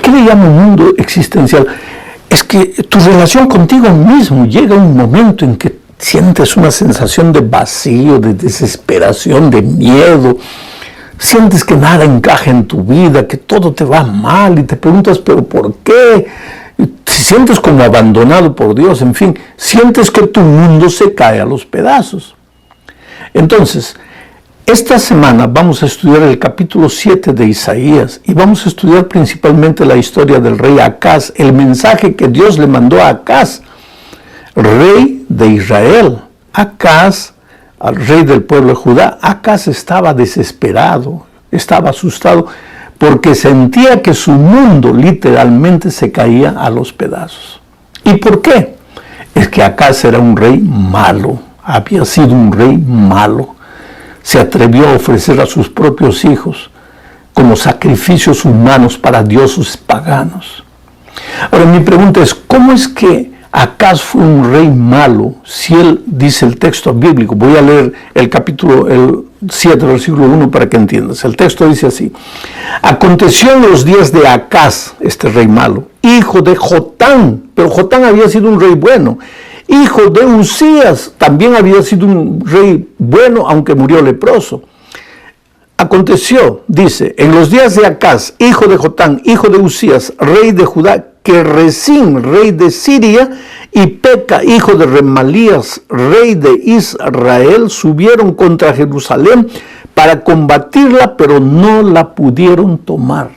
qué le llamo mundo existencial? Es que tu relación contigo mismo llega a un momento en que sientes una sensación de vacío, de desesperación, de miedo. Sientes que nada encaja en tu vida, que todo te va mal y te preguntas, ¿pero por qué? Te sientes como abandonado por Dios, en fin, sientes que tu mundo se cae a los pedazos. Entonces, esta semana vamos a estudiar el capítulo 7 de Isaías y vamos a estudiar principalmente la historia del rey Acaz, el mensaje que Dios le mandó a Acaz, rey de Israel. Acaz, al rey del pueblo de Judá. Acaz estaba desesperado, estaba asustado, porque sentía que su mundo literalmente se caía a los pedazos. ¿Y por qué? Es que Acaz era un rey malo, había sido un rey malo. Se atrevió a ofrecer a sus propios hijos como sacrificios humanos para dioses paganos. Ahora mi pregunta es, ¿cómo es que Acaz fue un rey malo si él dice el texto bíblico? Voy a leer el capítulo 7, versículo 1 para que entiendas. El texto dice así: aconteció en los días de Acaz, este rey malo, hijo de Jotán, pero Jotán había sido un rey bueno, hijo de Uzías, también había sido un rey bueno, aunque murió leproso. Aconteció, dice, en los días de Acaz, hijo de Jotán, hijo de Uzías, rey de Judá, que Rezín, rey de Siria, y Peca, hijo de Remalías, rey de Israel, subieron contra Jerusalén para combatirla, pero no la pudieron tomar.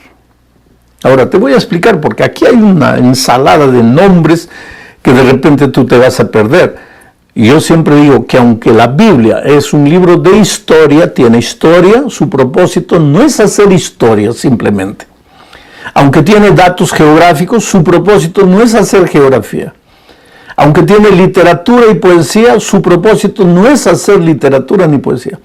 Ahora te voy a explicar, porque aquí hay una ensalada de nombres que de repente tú te vas a perder. Y yo siempre digo que aunque la Biblia es un libro de historia, tiene historia, su propósito no es hacer historia simplemente. Aunque tiene datos geográficos, su propósito no es hacer geografía. Aunque tiene literatura y poesía, su propósito no es hacer literatura ni poesía.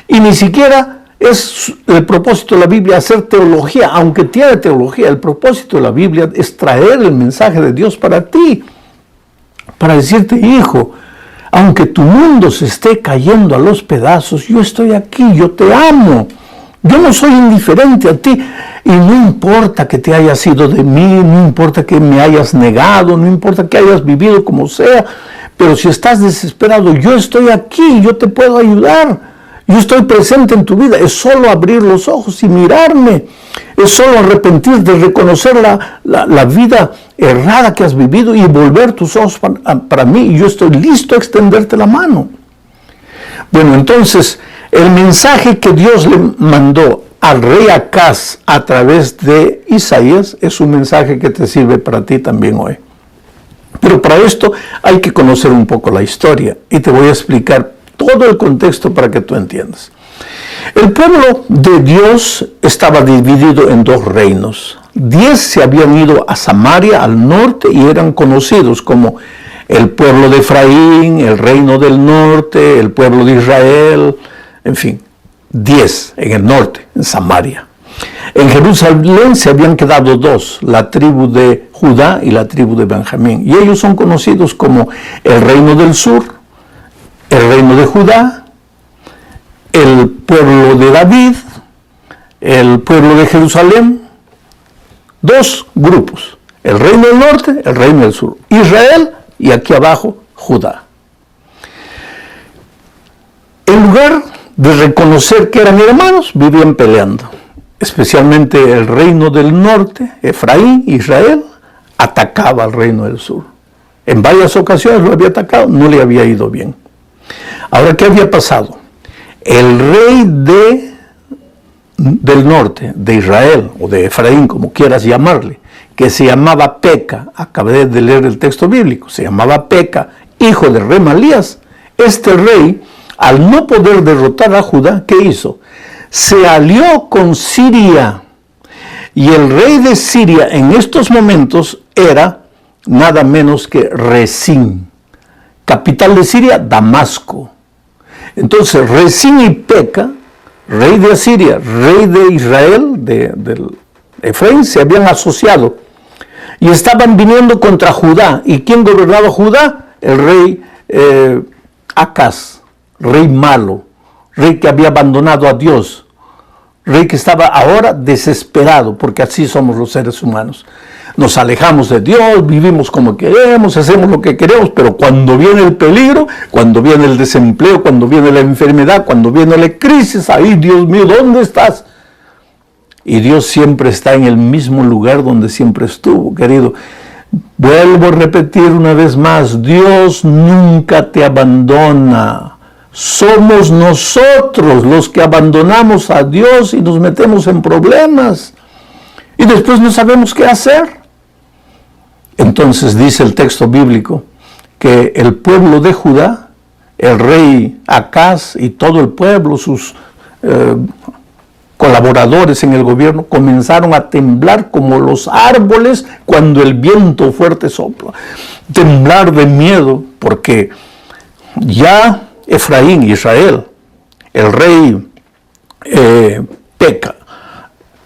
Y ni siquiera es el propósito de la Biblia hacer teología, aunque tiene teología. El propósito de la Biblia es traer el mensaje de Dios para ti, para decirte, hijo, aunque tu mundo se esté cayendo a los pedazos, yo estoy aquí, yo te amo. Yo no soy indiferente a ti y no importa que te hayas ido de mí, no importa que me hayas negado, no importa que hayas vivido como sea, pero si estás desesperado, yo estoy aquí, yo te puedo ayudar, yo estoy presente en tu vida. Es solo abrir los ojos y mirarme, es solo arrepentirte, reconocer la vida errada que has vivido y volver tus ojos para mí, y yo estoy listo a extenderte la mano. Bueno, entonces, el mensaje que Dios le mandó al rey Acaz a través de Isaías es un mensaje que te sirve para ti también hoy. Pero para esto hay que conocer un poco la historia y te voy a explicar todo el contexto para que tú entiendas. El pueblo de Dios estaba dividido en dos reinos. 10 se habían ido a Samaria, al norte, y eran conocidos como el pueblo de Efraín, el reino del norte, el pueblo de Israel, en fin, 10 en el norte, en Samaria. En Jerusalén se habían quedado 2, la tribu de Judá y la tribu de Benjamín. Y ellos son conocidos como el reino del sur, el reino de Judá, el pueblo de David, el pueblo de Jerusalén. 2 grupos, el reino del norte, el reino del sur, Israel y aquí abajo Judá. En lugar de reconocer que eran hermanos, vivían peleando. Especialmente el reino del norte, Efraín, Israel, atacaba al reino del sur. En varias ocasiones lo había atacado, no le había ido bien. Ahora, ¿qué había pasado? El rey del norte, de Israel, o de Efraín, como quieras llamarle, que se llamaba Peca, acabé de leer el texto bíblico, se llamaba Peca, hijo de Remalías. Este rey, al no poder derrotar a Judá, ¿qué hizo? Se alió con Siria. Y el rey de Siria en estos momentos era nada menos que Rezín. Capital de Siria, Damasco. Entonces, Rezín y Peca, rey de Asiria, rey de Israel, de Efraín, se habían asociado y estaban viniendo contra Judá. ¿Y quién gobernaba Judá? El rey Acaz, rey malo, rey que había abandonado a Dios, rey que estaba ahora desesperado, porque así somos los seres humanos. Nos alejamos de Dios, vivimos como queremos, hacemos lo que queremos, pero cuando viene el peligro, cuando viene el desempleo, cuando viene la enfermedad, cuando viene la crisis, ahí, Dios mío, ¿dónde estás? Y Dios siempre está en el mismo lugar donde siempre estuvo, querido. Vuelvo a repetir una vez más, Dios nunca te abandona. Somos nosotros los que abandonamos a Dios y nos metemos en problemas. Y después no sabemos qué hacer. Entonces dice el texto bíblico que el pueblo de Judá, el rey Acaz y todo el pueblo, sus colaboradores en el gobierno, comenzaron a temblar como los árboles cuando el viento fuerte sopla. Temblar de miedo porque ya Efraín, Israel, el rey Peca,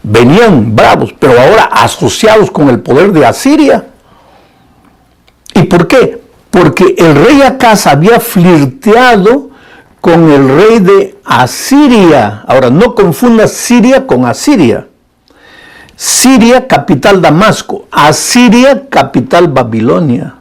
venían bravos, pero ahora asociados con el poder de Asiria. ¿Y por qué? Porque el rey Acaz había flirteado con el rey de Asiria. Ahora, no confundas Siria con Asiria. Siria, capital Damasco. Asiria, capital Babilonia.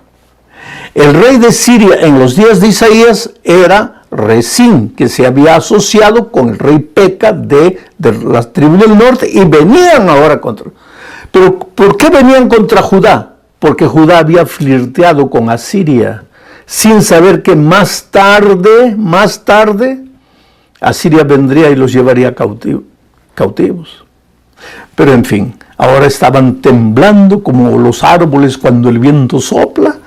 El rey de Siria en los días de Isaías era Rezín, que se había asociado con el rey Peca de las tribus del norte y venían ahora contra. Pero ¿por qué venían contra Judá? Porque Judá había flirteado con Asiria, sin saber que más tarde, Asiria vendría y los llevaría cautivos. Pero en fin, ahora estaban temblando como los árboles cuando el viento sopla.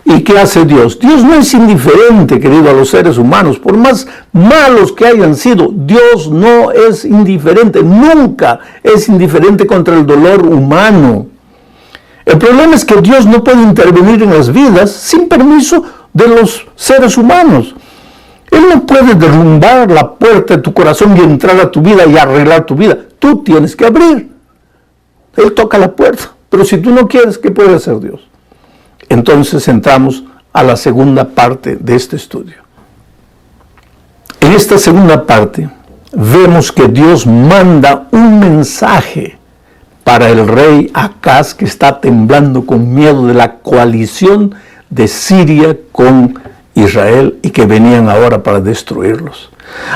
¿Y qué hace Dios? Dios no es indiferente, querido, a los seres humanos. Por más malos que hayan sido, Dios no es indiferente. Nunca es indiferente contra el dolor humano. El problema es que Dios no puede intervenir en las vidas sin permiso de los seres humanos. Él no puede derrumbar la puerta de tu corazón y entrar a tu vida y arreglar tu vida. Tú tienes que abrir. Él toca la puerta. Pero si tú no quieres, ¿qué puede hacer Dios? Entonces entramos a la segunda parte de este estudio. En esta segunda parte vemos que Dios manda un mensaje para el rey Acaz, que está temblando con miedo de la coalición de Siria con Israel y que venían ahora para destruirlos.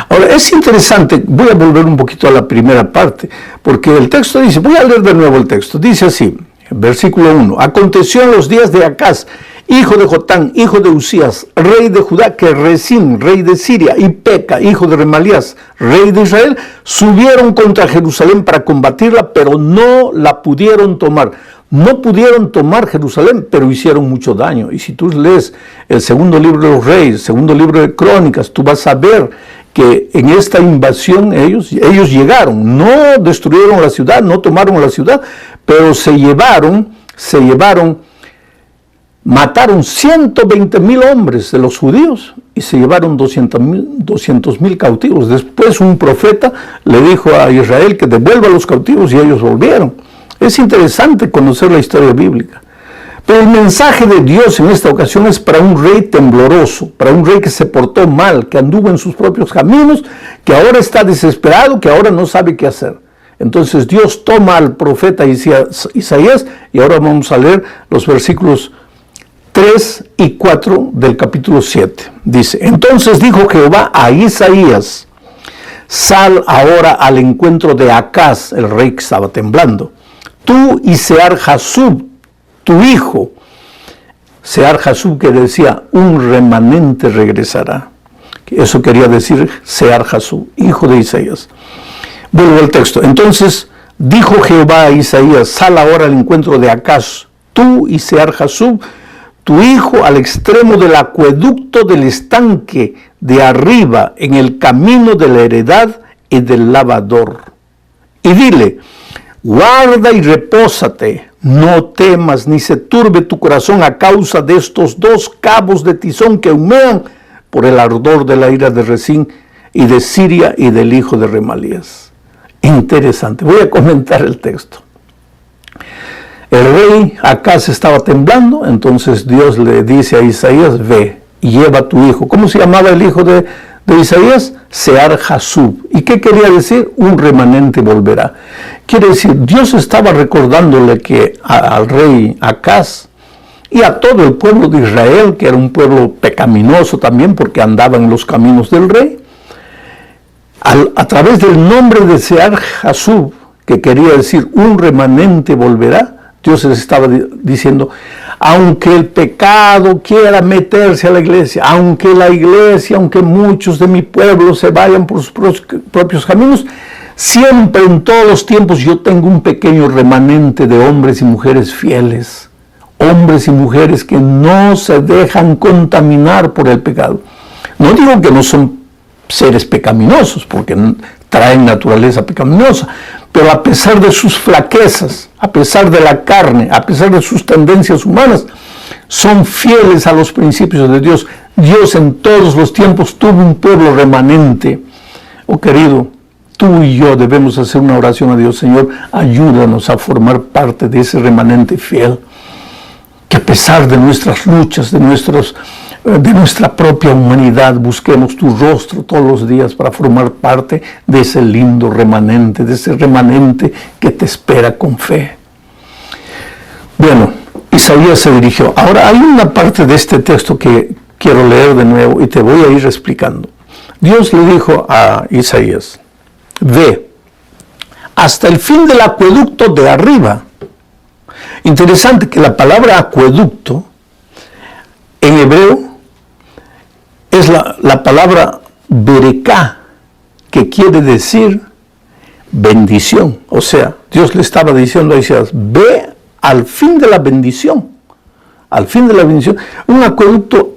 Ahora, es interesante, voy a volver un poquito a la primera parte, porque el texto dice, voy a leer de nuevo el texto, dice así, versículo 1, aconteció en los días de Acaz, hijo de Jotán, hijo de Usías, rey de Judá, que Rezín, rey de Siria, y Peca, hijo de Remalías, rey de Israel, subieron contra Jerusalén para combatirla, pero no la pudieron tomar. No pudieron tomar Jerusalén, pero hicieron mucho daño. Y si tú lees el segundo libro de los Reyes, segundo libro de Crónicas, tú vas a ver que en esta invasión ellos llegaron, no destruyeron la ciudad, no tomaron la ciudad, pero se llevaron, mataron 120,000 hombres de los judíos y se llevaron 200,000 cautivos. Después un profeta le dijo a Israel que devuelva a los cautivos y ellos volvieron. Es interesante conocer la historia bíblica. Pero el mensaje de Dios en esta ocasión es para un rey tembloroso, para un rey que se portó mal, que anduvo en sus propios caminos, que ahora está desesperado, que ahora no sabe qué hacer. Entonces Dios toma al profeta Isaías y ahora vamos a leer los versículos 3 y 4 del capítulo 7. Dice, entonces dijo Jehová a Isaías, sal ahora al encuentro de Acaz, el rey que estaba temblando. Tú y Sear-Jasub, tu hijo. Sear-Jasub, que decía, un remanente regresará. Eso quería decir Sear-Jasub, hijo de Isaías. Vuelvo al texto. Entonces dijo Jehová a Isaías, sal ahora al encuentro de Acaz, tú y Sear-Jasub, tu hijo, al extremo del acueducto del estanque de arriba, en el camino de la heredad y del lavador. Y dile, guarda y repósate, no temas ni se turbe tu corazón a causa de estos dos cabos de tizón que humean por el ardor de la ira de Rezín y de Siria y del hijo de Remalías. Interesante, voy a comentar el texto. El rey Acaz estaba temblando, entonces Dios le dice a Isaías, ve, lleva a tu hijo. ¿Cómo se llamaba el hijo de de Isaías, Sear Jasub. ¿Y qué quería decir? Un remanente volverá. Quiere decir, Dios estaba recordándole que al rey Acaz y a todo el pueblo de Israel, que era un pueblo pecaminoso también porque andaba en los caminos del rey, a través del nombre de Sear Jasub, que quería decir un remanente volverá, Dios les estaba diciendo, aunque el pecado quiera meterse a la iglesia, aunque muchos de mi pueblo se vayan por sus propios caminos, siempre en todos los tiempos yo tengo un pequeño remanente de hombres y mujeres fieles, hombres y mujeres que no se dejan contaminar por el pecado. No digo que no son seres pecaminosos, porque traen naturaleza pecaminosa, pero a pesar de sus flaquezas, a pesar de la carne, a pesar de sus tendencias humanas, son fieles a los principios de Dios. Dios en todos los tiempos tuvo un pueblo remanente. Oh querido, tú y yo debemos hacer una oración a Dios. Señor, ayúdanos a formar parte de ese remanente fiel, que a pesar de nuestras luchas, de nuestra propia humanidad, busquemos tu rostro todos los días para formar parte de ese lindo remanente, de ese remanente que te espera con fe. Bueno, Isaías se dirigió. Ahora hay una parte de este texto que quiero leer de nuevo y te voy a ir explicando. Dios le dijo a Isaías, ve hasta el fin del acueducto de arriba. Interesante que la palabra acueducto en hebreo es la palabra bereká, que quiere decir bendición. O sea, Dios le estaba diciendo a Isaías, ve al fin de la bendición. Al fin de la bendición. Un acueducto,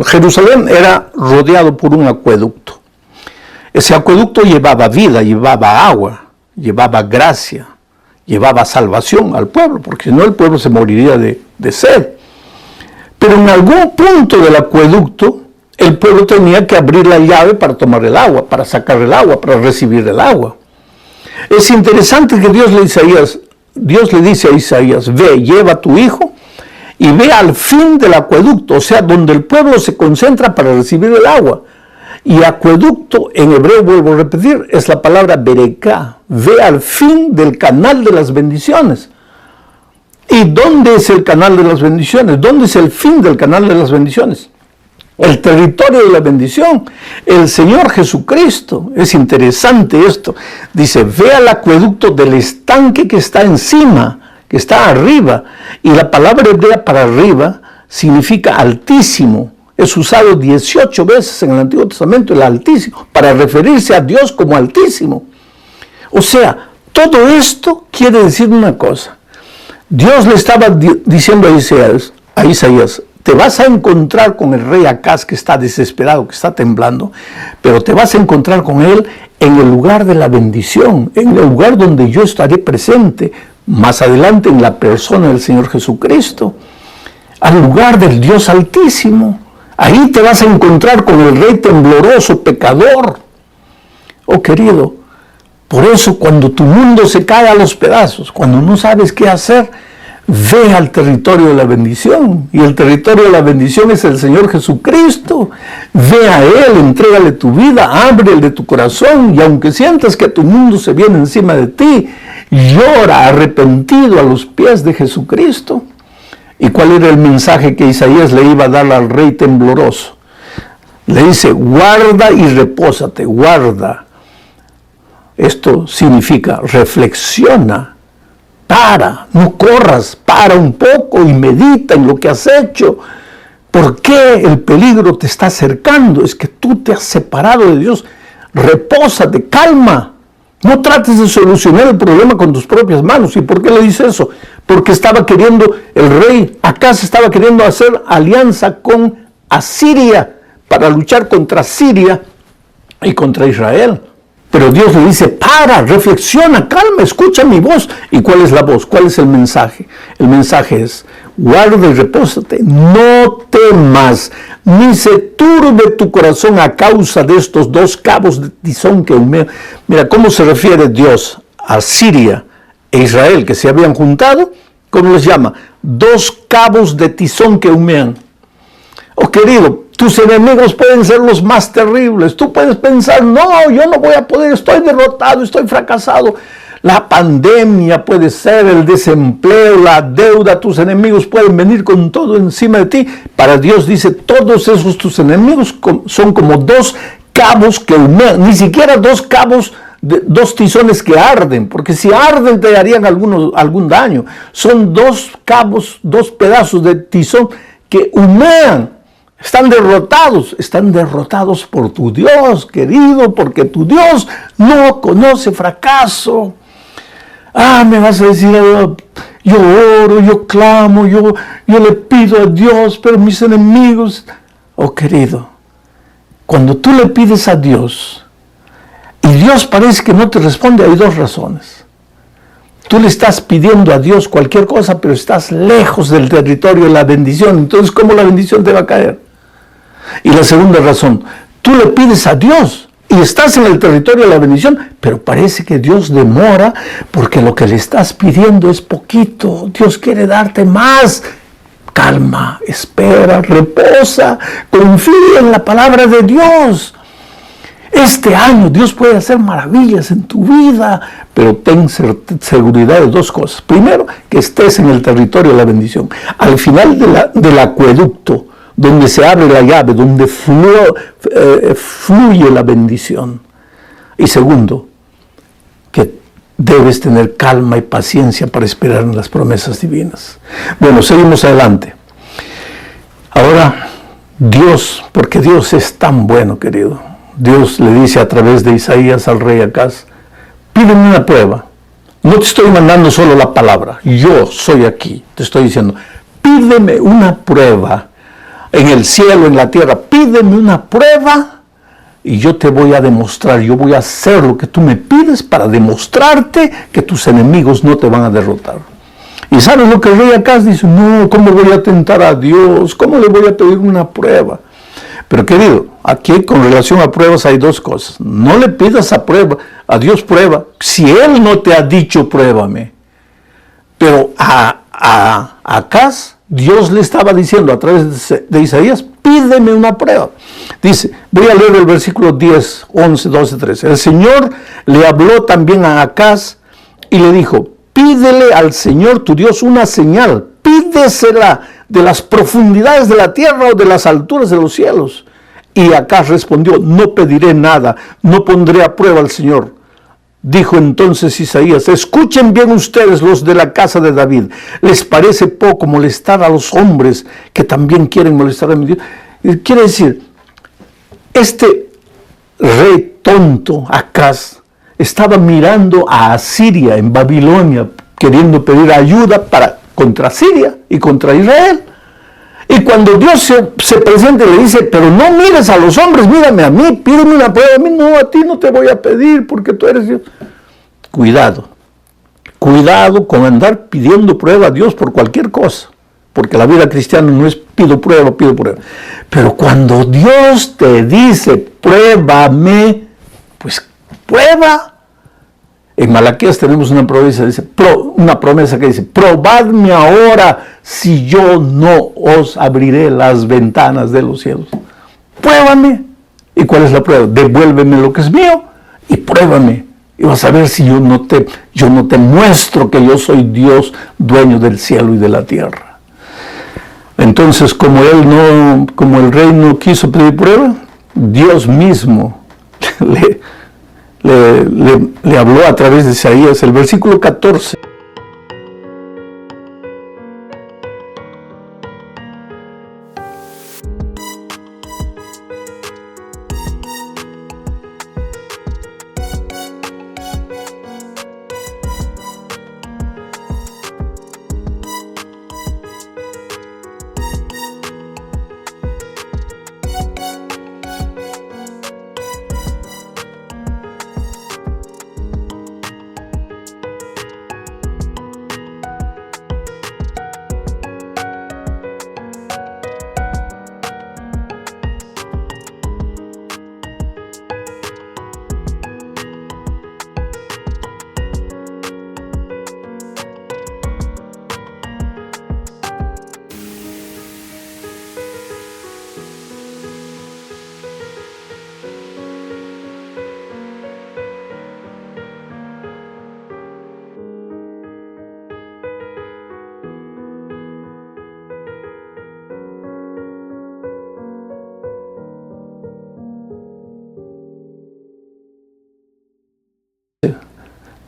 Jerusalén era rodeado por un acueducto. Ese acueducto llevaba vida, llevaba agua, llevaba gracia, llevaba salvación al pueblo, porque si no el pueblo se moriría de sed. Pero en algún punto del acueducto, el pueblo tenía que abrir la llave para tomar el agua, para sacar el agua, para recibir el agua. Es interesante que Dios le dice a Isaías, ve, lleva a tu hijo y ve al fin del acueducto, o sea, donde el pueblo se concentra para recibir el agua. Y acueducto, en hebreo, vuelvo a repetir, es la palabra bereká, ve al fin del canal de las bendiciones. ¿Y dónde es el canal de las bendiciones? ¿Dónde es el fin del canal de las bendiciones? El territorio de la bendición, el Señor Jesucristo. Es interesante esto. Dice, ve al acueducto del estanque que está encima, que está arriba. Y la palabra hebrea para arriba significa altísimo. Es usado 18 veces en el Antiguo Testamento, el altísimo, para referirse a Dios como altísimo. O sea, todo esto quiere decir una cosa. Dios le estaba diciendo a Isaías, te vas a encontrar con el rey Acaz, que está desesperado, que está temblando, pero te vas a encontrar con él en el lugar de la bendición, en el lugar donde yo estaré presente, más adelante en la persona del Señor Jesucristo, al lugar del Dios Altísimo. Ahí te vas a encontrar con el rey tembloroso, pecador. Oh querido, por eso cuando tu mundo se cae a los pedazos, cuando no sabes qué hacer, ve al territorio de la bendición. Y el territorio de la bendición es el Señor Jesucristo. Ve a Él, entrégale tu vida, ábrele tu corazón. Y aunque sientas que tu mundo se viene encima de ti, llora arrepentido a los pies de Jesucristo. ¿Y cuál era el mensaje que Isaías le iba a dar al rey tembloroso? Le dice, guarda y repósate, guarda. Esto significa reflexiona, no corras, para un poco y medita en lo que has hecho. ¿Por qué el peligro te está acercando? Es que tú te has separado de Dios. Repósate, calma. No trates de solucionar el problema con tus propias manos. ¿Y por qué le dice eso? Porque el rey Acaz estaba queriendo hacer alianza con Asiria para luchar contra Siria y contra Israel. Pero Dios le dice, reflexiona, calma, escucha mi voz. ¿Y cuál es la voz? ¿Cuál es el mensaje? El mensaje es, guarda y repósate, no temas, ni se turbe tu corazón a causa de estos dos cabos de tizón que humean. Mira, ¿cómo se refiere Dios a Siria e Israel que se habían juntado? ¿Cómo les llama? Dos cabos de tizón que humean. Oh querido, tus enemigos pueden ser los más terribles. Tú puedes pensar, no, yo no voy a poder, estoy derrotado, estoy fracasado. La pandemia puede ser, el desempleo, la deuda, tus enemigos pueden venir con todo encima de ti. Para Dios dice, todos esos tus enemigos son como dos cabos que humean, ni siquiera dos cabos, dos tizones que arden, porque si arden te harían algún daño. Son dos cabos, dos pedazos de tizón que humean. Están derrotados por tu Dios, querido, porque tu Dios no conoce fracaso. Me vas a decir, yo oro, yo clamo, yo le pido a Dios, pero mis enemigos... Oh, querido, cuando tú le pides a Dios y Dios parece que no te responde, hay dos razones. Tú le estás pidiendo a Dios cualquier cosa, pero estás lejos del territorio de la bendición. Entonces, ¿cómo la bendición te va a caer? Y la segunda razón, tú le pides a Dios y estás en el territorio de la bendición, pero parece que Dios demora porque lo que le estás pidiendo es poquito. Dios quiere darte más. Calma, espera, reposa, confía en la palabra de Dios. Este año Dios puede hacer maravillas en tu vida, pero ten seguridad de dos cosas. Primero, que estés en el territorio de la bendición. Al final del acueducto, donde se abre la llave, donde fluye la bendición. Y segundo, que debes tener calma y paciencia para esperar en las promesas divinas. Bueno, seguimos adelante. Ahora, Dios, porque Dios es tan bueno, querido. Dios le dice a través de Isaías al rey Acaz, pídeme una prueba. No te estoy mandando solo la palabra, yo soy aquí. Te estoy diciendo, pídeme una prueba. En el cielo, en la tierra, pídeme una prueba y yo te voy a demostrar, yo voy a hacer lo que tú me pides para demostrarte que tus enemigos no te van a derrotar. Y ¿sabes lo que el rey Acaz dice? No, ¿cómo voy a tentar a Dios? ¿Cómo le voy a pedir una prueba? Pero querido, aquí con relación a pruebas hay dos cosas. No le pidas a Dios prueba, si Él no te ha dicho pruébame. Pero a Acaz, Dios le estaba diciendo a través de Isaías, pídeme una prueba. Dice, voy a leer el versículo 10, 11, 12, 13. El Señor le habló también a Acaz y le dijo, pídele al Señor tu Dios una señal, pídesela de las profundidades de la tierra o de las alturas de los cielos. Y Acaz respondió, no pediré nada, no pondré a prueba al Señor. Dijo entonces Isaías, escuchen bien ustedes los de la casa de David. ¿Les parece poco molestar a los hombres que también quieren molestar a mi Dios? Quiere decir, este rey tonto, Acaz, estaba mirando a Asiria en Babilonia, queriendo pedir ayuda contra Siria y contra Israel. Y cuando Dios se presenta y le dice, pero no mires a los hombres, mírame a mí, pídeme una prueba a mí, no, a ti no te voy a pedir porque tú eres Dios. Cuidado con andar pidiendo prueba a Dios por cualquier cosa, porque la vida cristiana no es pido prueba. Pero cuando Dios te dice, pruébame, pues prueba. En Malaquías tenemos una promesa que dice, probadme ahora si yo no os abriré las ventanas de los cielos. Pruébame. ¿Y cuál es la prueba? Devuélveme lo que es mío y pruébame. Y vas a ver si yo no te muestro que yo soy Dios, dueño del cielo y de la tierra. Entonces, como el rey no quiso pedir prueba, Dios mismo le habló a través de Isaías, el versículo 14.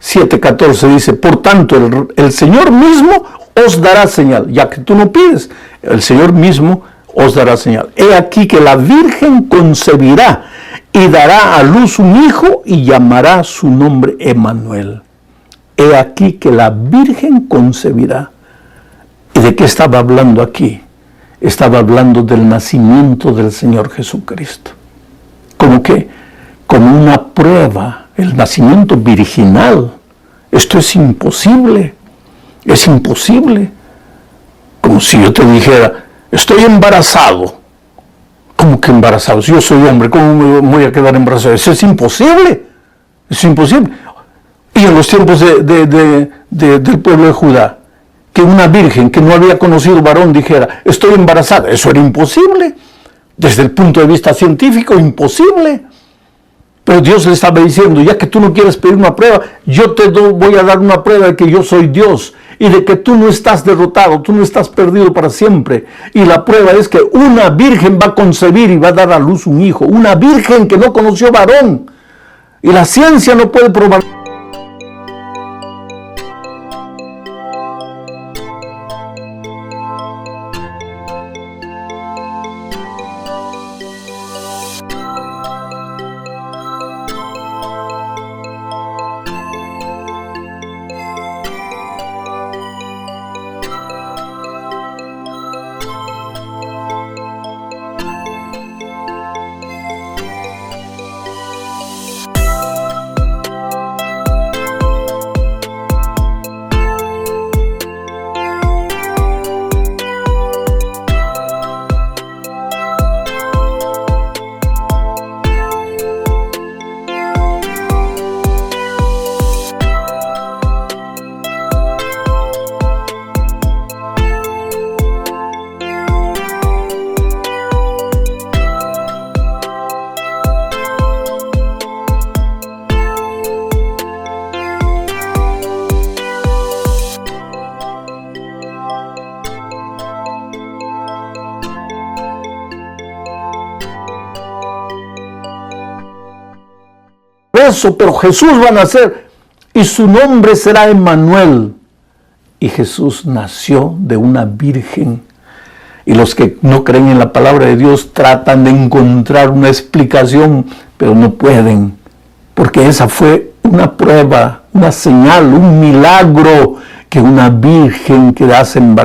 7:14 dice, por tanto, el Señor mismo os dará señal, ya que tú no pides, el Señor mismo os dará señal. He aquí que la Virgen concebirá y dará a luz un hijo y llamará su nombre Emmanuel. He aquí que la Virgen concebirá. ¿Y de qué estaba hablando aquí? Estaba hablando del nacimiento del Señor Jesucristo. Como que, como una prueba, el nacimiento virginal. Esto es imposible. Es imposible. Como si yo te dijera, estoy embarazado. ¿Cómo que embarazado? Si yo soy hombre, ¿cómo me voy a quedar embarazado? Eso es imposible. Es imposible. Y en los tiempos del pueblo de Judá, que una virgen que no había conocido varón dijera, estoy embarazada, eso era imposible. Desde el punto de vista científico, imposible. Pero Dios le estaba diciendo, ya que tú no quieres pedir una prueba, yo te voy a dar una prueba de que yo soy Dios y de que tú no estás derrotado, tú no estás perdido para siempre. Y la prueba es que una virgen va a concebir y va a dar a luz un hijo. Una virgen que no conoció varón. Y la ciencia no puede probar. Eso, pero Jesús va a nacer y su nombre será Emmanuel. Y Jesús nació de una virgen. Y los que no creen en la palabra de Dios tratan de encontrar una explicación, pero no pueden, porque esa fue una prueba, una señal, un milagro que una virgen quedase embarazada.